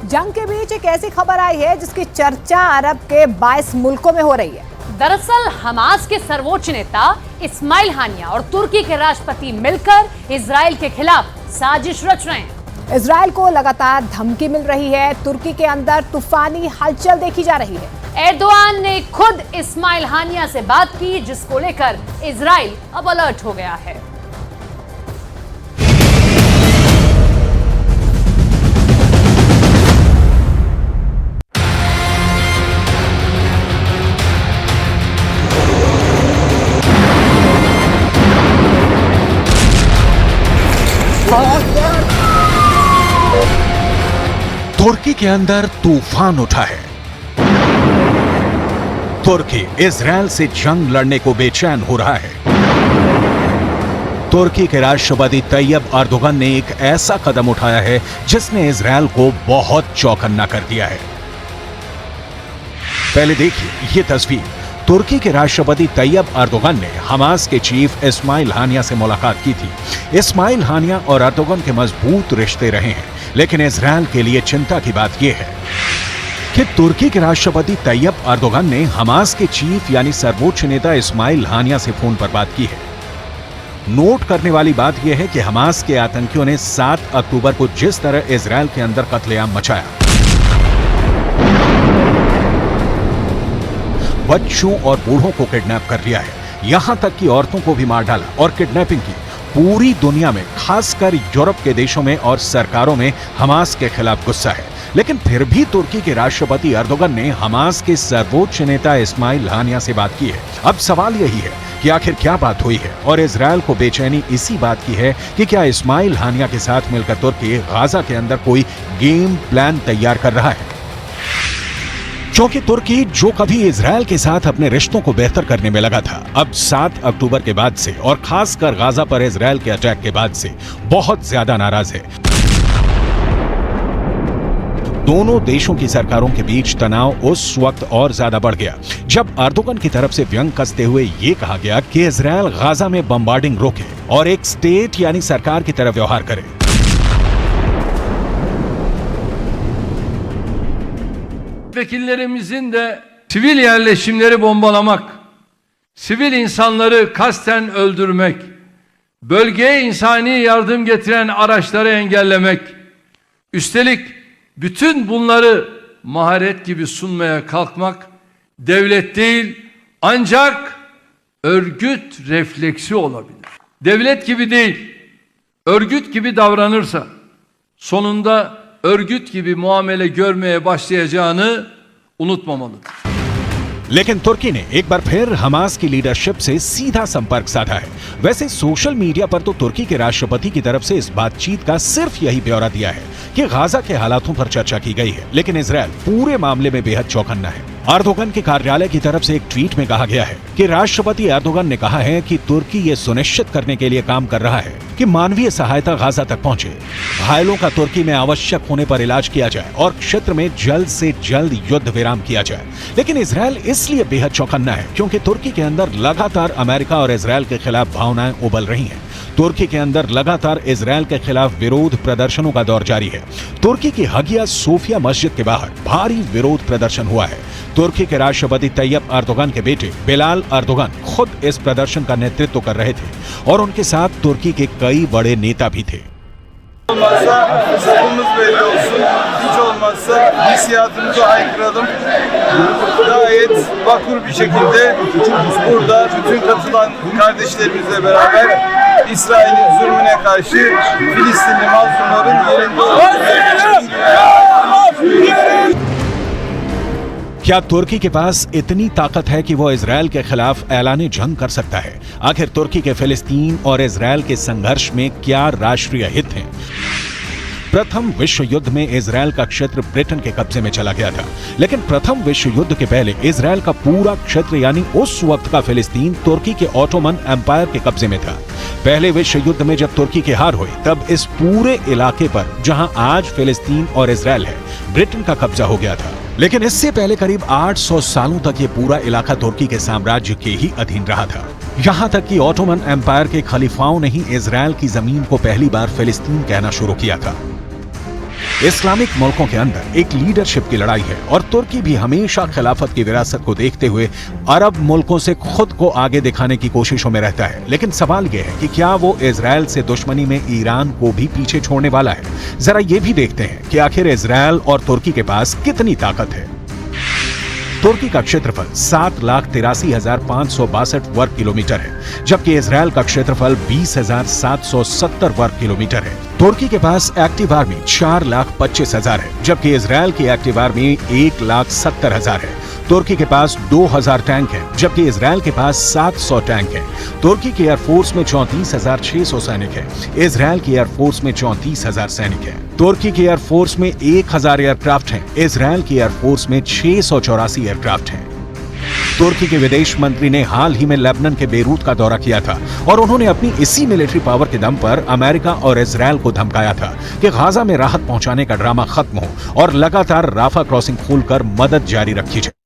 जंग के बीच एक ऐसी खबर आई है जिसकी चर्चा अरब के 22 मुल्कों में हो रही है। दरअसल हमास के सर्वोच्च नेता इस्माइल हानिया और तुर्की के राष्ट्रपति मिलकर इजराइल के खिलाफ साजिश रच रहे हैं। इजराइल को लगातार धमकी मिल रही है। तुर्की के अंदर तूफानी हलचल देखी जा रही है। एर्दोआन ने खुद इस्माइल हानिया से बात की, जिसको लेकर इजराइल अब अलर्ट हो गया है। तुर्की के अंदर तूफान उठा है। तुर्की इजराइल से जंग लड़ने को बेचैन हो रहा है। तुर्की के राष्ट्रपति तैयब अर्दोगन ने एक ऐसा कदम उठाया है जिसने इजराइल को बहुत चौकन्ना कर दिया है। पहले देखिए ये तस्वीर। तुर्की के राष्ट्रपति तैयब अर्दोगन ने हमास के चीफ इस्माइल हानिया से मुलाकात की थी। इस्माइल हानिया और अर्दोगन के मजबूत रिश्ते रहे हैं, लेकिन इजराइल के लिए चिंता की बात यह है कि तुर्की के राष्ट्रपति तैयब अर्दोगन ने हमास के चीफ यानी सर्वोच्च नेता इस्माइल हानिया से फोन पर बात की है। नोट करने वाली बात यह है कि हमास के आतंकियों ने 7 अक्टूबर को जिस तरह इजराइल के अंदर कत्लेआम मचाया, बच्चों और बूढ़ों को किडनैप कर लिया है, यहां तक कि औरतों को भी मार डाला और किडनैपिंग की, पूरी दुनिया में खासकर यूरोप के देशों में और सरकारों में हमास के खिलाफ गुस्सा है। लेकिन फिर भी तुर्की के राष्ट्रपति अर्दोगन ने हमास के सर्वोच्च नेता इस्माइल हानिया से बात की है। अब सवाल यही है कि आखिर क्या बात हुई है, और इजराइल को बेचैनी इसी बात की है कि क्या इस्माइल हानिया के साथ मिलकर तुर्की गाजा के अंदर कोई गेम प्लान तैयार कर रहा है। क्योंकि तुर्की जो कभी इजराइल के साथ अपने रिश्तों को बेहतर करने में लगा था, अब 7 अक्टूबर के बाद से और खासकर गाजा पर इजराइल के अटैक के बाद से बहुत ज्यादा नाराज है। दोनों देशों की सरकारों के बीच तनाव उस वक्त और ज्यादा बढ़ गया जब अर्दोगन की तरफ से व्यंग कसते हुए यह कहा गया कि इजराइल गाजा में बम्बार्डिंग रोके और एक स्टेट यानी सरकार की तरह व्यवहार करे। Vekillerimizin de sivil yerleşimleri bombalamak, sivil insanları kasten öldürmek, bölgeye insani yardım getiren araçları engellemek, üstelik bütün bunları maharet gibi sunmaya kalkmak devlet değil ancak örgüt refleksi olabilir. Devlet gibi değil, örgüt gibi davranırsa sonunda örgüt gibi muamele görmeye başlayacağını unutmamalıdır. लेकिन तुर्की ने एक बार फिर Hamas की leadership से सीधा संपर्क साधा है। वैसे सोशल मीडिया पर तो तुर्की के राष्ट्रपति की तरफ से इस बातचीत का सिर्फ यही ब्यौरा दिया है कि गाजा के हालातों पर चर्चा की गई है, लेकिन इजराइल पूरे मामले में बेहद चौकन्ना है। अर्दोगन के कार्यालय की तरफ से एक ट्वीट में कहा गया है कि राष्ट्रपति अर्दोगन ने कहा है कि तुर्की ये सुनिश्चित करने के लिए काम कर रहा है कि मानवीय सहायता गाजा तक पहुंचे, घायलों का तुर्की में आवश्यक होने पर इलाज किया जाए और क्षेत्र में जल्द से जल्द युद्ध विराम किया जाए। लेकिन इजराइल इसलिए बेहद चौकन्ना है क्योंकि तुर्की के अंदर लगातार अमेरिका और इजराइल के खिलाफ भावनाएं उबल रही हैं। तुर्की के अंदर लगातार इजराइल के खिलाफ विरोध प्रदर्शनों का दौर जारी है। तुर्की की हगिया सोफिया मस्जिद के बाहर भारी विरोध प्रदर्शन हुआ है। तुर्की के राष्ट्रपति तैयब अर्दोगन के बेटे बिलाल अर्दोगन खुद इस प्रदर्शन का नेतृत्व कर रहे थे और उनके साथ तुर्की के कई बड़े नेता भी थे। Sapımız belli olsun. Hiç olmazsa hissiyatımızı haykıralım. Gayet vakur bir şekilde burada bütün katılan kardeşlerimizle beraber İsrail'in zulmüne karşı Filistinli mazlumların yerinde olmasını. क्या तुर्की के पास इतनी ताकत है कि वो इजराइल के खिलाफ ऐलान जंग कर सकता है? आखिर तुर्की के फिलिस्तीन और इजराइल के संघर्ष में क्या राष्ट्रीय हित हैं? प्रथम विश्व युद्ध में इजराइल का क्षेत्र ब्रिटेन के कब्जे में चला गया था, लेकिन प्रथम विश्व युद्ध के पहले इजराइल का पूरा क्षेत्र यानी उस वक्त का फिलिस्तीन तुर्की के ऑटोमन एम्पायर के कब्जे में था। पहले विश्व युद्ध में जब तुर्की की हार हुई तब इस पूरे इलाके पर, जहां आज फिलिस्तीन और इजराइल है, ब्रिटेन का कब्जा हो गया था। लेकिन इससे पहले करीब 800 सालों तक ये पूरा इलाका तुर्की के साम्राज्य के ही अधीन रहा था। यहां तक कि ऑटोमन एम्पायर के खलीफाओं ने ही इजराइल की जमीन को पहली बार फिलिस्तीन कहना शुरू किया था। इस्लामिक मुल्कों के अंदर एक लीडरशिप की लड़ाई है और तुर्की भी हमेशा खिलाफत की विरासत को देखते हुए अरब मुल्कों से खुद को आगे दिखाने की कोशिशों में रहता है। लेकिन सवाल यह है कि क्या वो इजराइल से दुश्मनी में ईरान को भी पीछे छोड़ने वाला है? जरा ये भी देखते हैं कि आखिर इजराइल और तुर्की के पास कितनी ताकत है। तुर्की का क्षेत्रफल 7,83,562 वर्ग किलोमीटर है, जबकि इजराइल का क्षेत्रफल 20,770 वर्ग किलोमीटर है। तुर्की के पास एक्टिव आर्मी 4,25,000 है, जबकि इजराइल की एक्टिव आर्मी 1,70,000 है। तुर्की के पास 2,000 टैंक हैं, जबकि इजराइल के पास 700 टैंक हैं। तुर्की की एयरफोर्स में 34,600 सैनिक हैं, इजराइल की एयरफोर्स में 34,000 सैनिक हैं। तुर्की की एयरफोर्स में 1,000 एयरक्राफ्ट हैं, इजराइल की एयरफोर्स में 684 एयरक्राफ्ट हैं। तुर्की के विदेश मंत्री ने हाल ही में लेबनान के बेरूत का दौरा किया था और उन्होंने अपनी इसी मिलिट्री पावर के दम पर अमेरिका और इजराइल को धमकाया था कि गाजा में राहत पहुंचाने का ड्रामा खत्म हो और लगातार राफा क्रॉसिंग खोलकर मदद जारी रखी जाए।